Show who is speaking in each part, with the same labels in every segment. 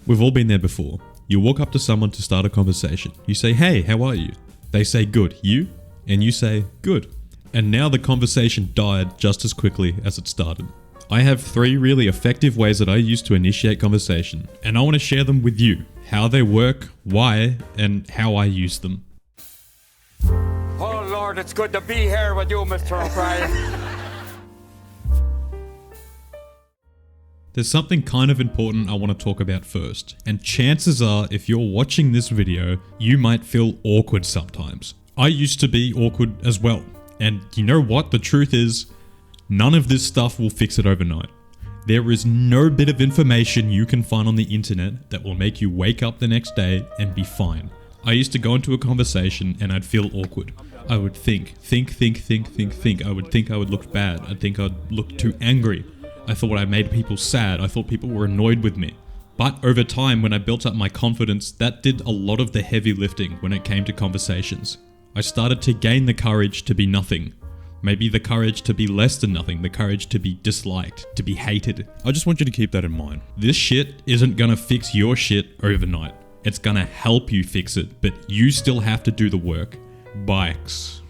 Speaker 1: We've all been there before. You walk up to someone to start a conversation. You say, "Hey, how are you?" They say, "Good." You? And you say, "Good." And now the conversation died just as quickly as it started. I have 3 really effective ways that I use to initiate conversation, and I want to share them with you. How they work, why, and how I use them.
Speaker 2: Oh Lord, it's good to be here with you, Mr. O'Brien.
Speaker 1: There's something kind of important I want to talk about first, and chances are if you're watching this video, you might feel awkward sometimes. I used to be awkward as well, and you know what? The truth is, none of this stuff will fix it overnight. There is no bit of information you can find on the internet that will make you wake up the next day and be fine. I used to go into a conversation and I'd feel awkward. I would think. I would think I would look bad. I'd think I'd look too angry. I thought I made people sad. I thought people were annoyed with me. But over time, when I built up my confidence, that did a lot of the heavy lifting when it came to conversations. I started to gain the courage to be nothing. Maybe the courage to be less than nothing, the courage to be disliked, to be hated. I just want you to keep that in mind. This shit isn't gonna fix your shit overnight. It's gonna help you fix it, but you still have to do the work. Bikes.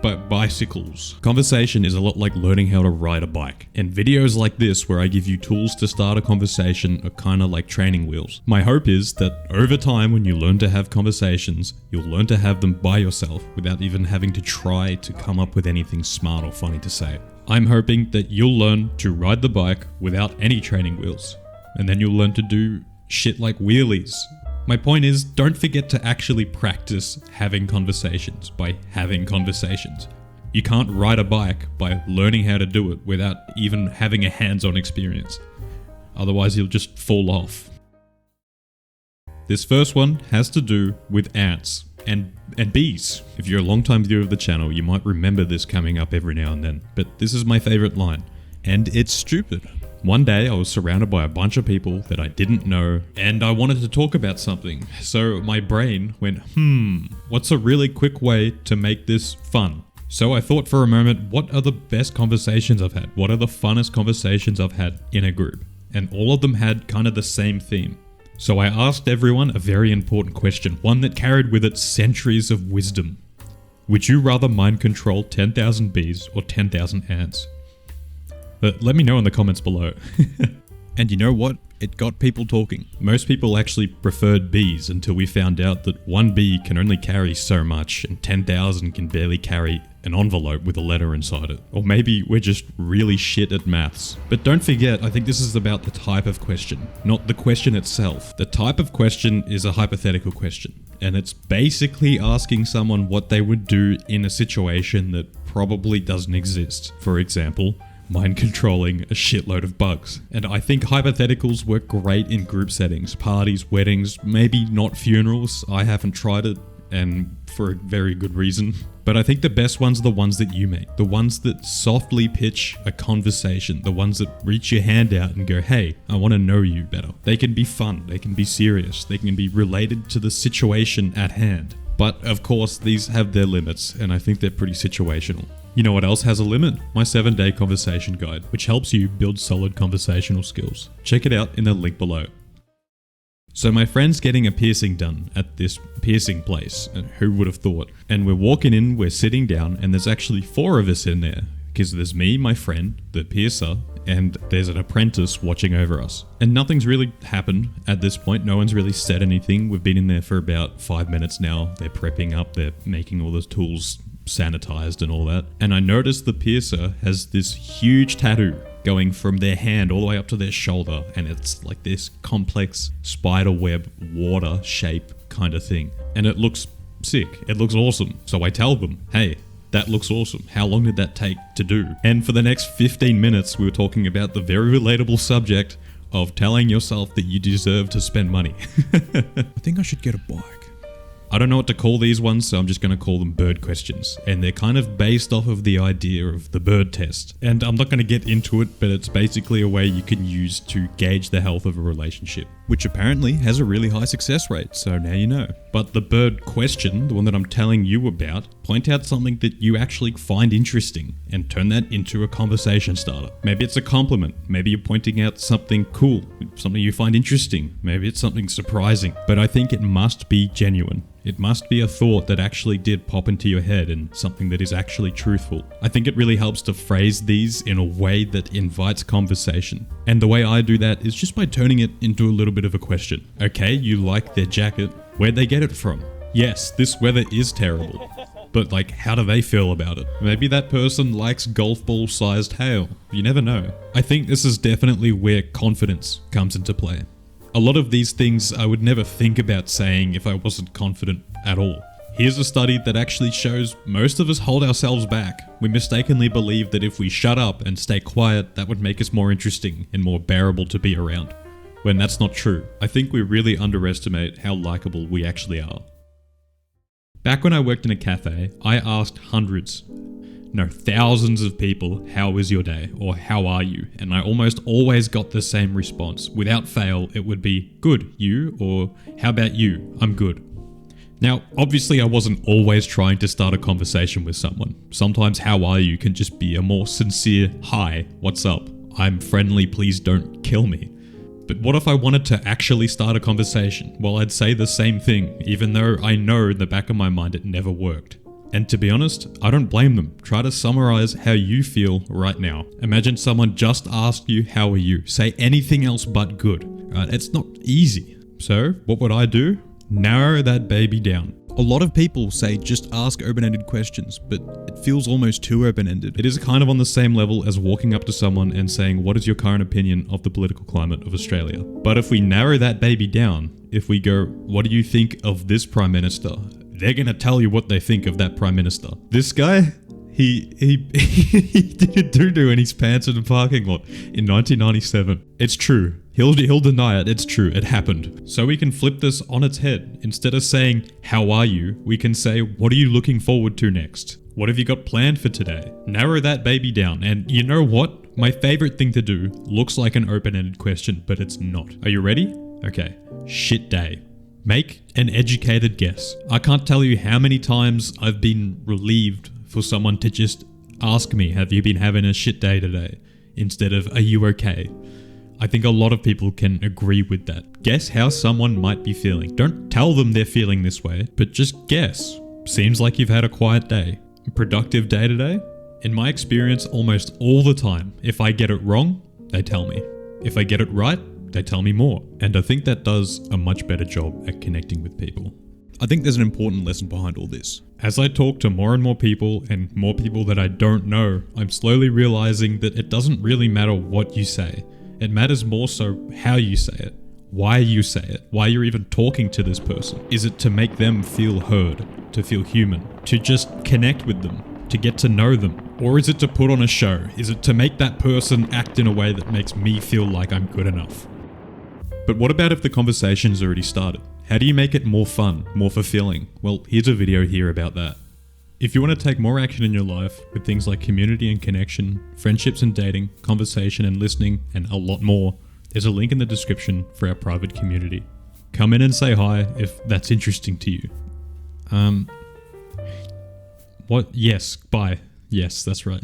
Speaker 1: But bicycles. Conversation is a lot like learning how to ride a bike. And videos like this where I give you tools to start a conversation are kind of like training wheels. My hope is that over time when you learn to have conversations, you'll learn to have them by yourself without even having to try to come up with anything smart or funny to say. I'm hoping that you'll learn to ride the bike without any training wheels. And then you'll learn to do shit like wheelies. My point is, don't forget to actually practice having conversations by having conversations. You can't ride a bike by learning how to do it without even having a hands-on experience. Otherwise, you'll just fall off. This first one has to do with ants and bees. If you're a long-time viewer of the channel, you might remember this coming up every now and then, but this is my favorite line, and it's stupid. One day I was surrounded by a bunch of people that I didn't know and I wanted to talk about something. So my brain went, what's a really quick way to make this fun? So I thought for a moment, what are the best conversations I've had? What are the funnest conversations I've had in a group? And all of them had kind of the same theme. So I asked everyone a very important question, one that carried with it centuries of wisdom. Would you rather mind control 10,000 bees or 10,000 ants? But let me know in the comments below. And you know what? It got people talking. Most people actually preferred bees until we found out that one bee can only carry so much and 10,000 can barely carry an envelope with a letter inside it. Or maybe we're just really shit at maths. But don't forget, I think this is about the type of question, not the question itself. The type of question is a hypothetical question. And it's basically asking someone what they would do in a situation that probably doesn't exist. For example, mind controlling a shitload of bugs. And I think hypotheticals work great in group settings, parties, weddings, maybe not funerals. I haven't tried it, and for a very good reason. But I think the best ones are the ones that you make. The ones that softly pitch a conversation. The ones that reach your hand out and go, "Hey, I want to know you better." They can be fun, they can be serious, they can be related to the situation at hand. But of course, these have their limits, and I think they're pretty situational. You know what else has a limit? My 7-day conversation guide, which helps you build solid conversational skills. Check it out in the link below. So my friend's getting a piercing done at this piercing place, and who would have thought? And we're walking in, we're sitting down, and there's actually 4 of us in there. Because there's me, my friend, the piercer, and there's an apprentice watching over us. And nothing's really happened at this point. No one's really said anything. We've been in there for about 5 minutes now. They're prepping up, they're making all those tools sanitized and all that. And I noticed the piercer has this huge tattoo going from their hand all the way up to their shoulder, and it's like this complex spider web water shape kind of thing. And it looks sick. It looks awesome. So I tell them, "Hey, that looks awesome. How long did that take to do?" And for the next 15 minutes, we were talking about the very relatable subject of telling yourself that you deserve to spend money. I think I should get a bike. I don't know what to call these ones, so I'm just going to call them bird questions. And they're kind of based off of the idea of the bird test. And I'm not going to get into it, but it's basically a way you can use to gauge the health of a relationship. which apparently has a really high success rate, so now you know. But the bird question, the one that I'm telling you about, point out something that you actually find interesting and turn that into a conversation starter. Maybe it's a compliment, maybe you're pointing out something cool, something you find interesting, maybe it's something surprising, but I think it must be genuine. It must be a thought that actually did pop into your head and something that is actually truthful. I think it really helps to phrase these in a way that invites conversation. And the way I do that is just by turning it into a little bit of a question. Okay, you like their jacket. Where'd they get it from? Yes, this weather is terrible. But like, how do they feel about it? Maybe that person likes golf ball sized hail. You never know. I think this is definitely where confidence comes into play. A lot of these things I would never think about saying if I wasn't confident at all. Here's a study that actually shows most of us hold ourselves back. We mistakenly believe that if we shut up and stay quiet, that would make us more interesting and more bearable to be around. When that's not true. I think we really underestimate how likable we actually are. Back when I worked in a cafe, I asked thousands of people, how was your day? Or how are you? And I almost always got the same response. Without fail, it would be, good, you? Or how about you? I'm good. Now, obviously I wasn't always trying to start a conversation with someone. Sometimes how are you can just be a more sincere, hi, what's up? I'm friendly, please don't kill me. But what if I wanted to actually start a conversation? Well, I'd say the same thing, even though I know in the back of my mind it never worked. And to be honest, I don't blame them. Try to summarize how you feel right now. Imagine someone just asked you, how are you? Say anything else but good. It's not easy. So what would I do? Narrow that baby down. A lot of people say just ask open-ended questions, but it feels almost too open-ended. It is kind of on the same level as walking up to someone and saying, what is your current opinion of the political climate of Australia? But if we narrow that baby down, if we go, what do you think of this Prime Minister? They're gonna tell you what they think of that Prime Minister. This guy, he did a doo-doo in his pants in the parking lot in 1997. It's true. He'll deny it. It's true. It happened. So we can flip this on its head. Instead of saying, how are you? We can say, what are you looking forward to next? What have you got planned for today? Narrow that baby down. And you know what? My favorite thing to do looks like an open-ended question, but it's not. Are you ready? Okay. Shit day. Make an educated guess. I can't tell you how many times I've been relieved for someone to just ask me, have you been having a shit day today? Instead of, are you okay? I think a lot of people can agree with that. Guess how someone might be feeling. Don't tell them they're feeling this way, but just guess. Seems like you've had a quiet day. A productive day today? In my experience, almost all the time, if I get it wrong, they tell me. If I get it right, they tell me more. And I think that does a much better job at connecting with people. I think there's an important lesson behind all this. As I talk to more and more people and more people that I don't know, I'm slowly realizing that it doesn't really matter what you say. It matters more so how you say it, why you say it, why you're even talking to this person. Is it to make them feel heard, to feel human, to just connect with them, to get to know them? Or is it to put on a show? Is it to make that person act in a way that makes me feel like I'm good enough? But what about if the conversation's already started? How do you make it more fun, more fulfilling? Well, here's a video here about that. If you want to take more action in your life with things like community and connection, friendships and dating, conversation and listening, and a lot more, there's a link in the description for our private community. Come in and say hi if that's interesting to you. What? Yes, bye. Yes, that's right.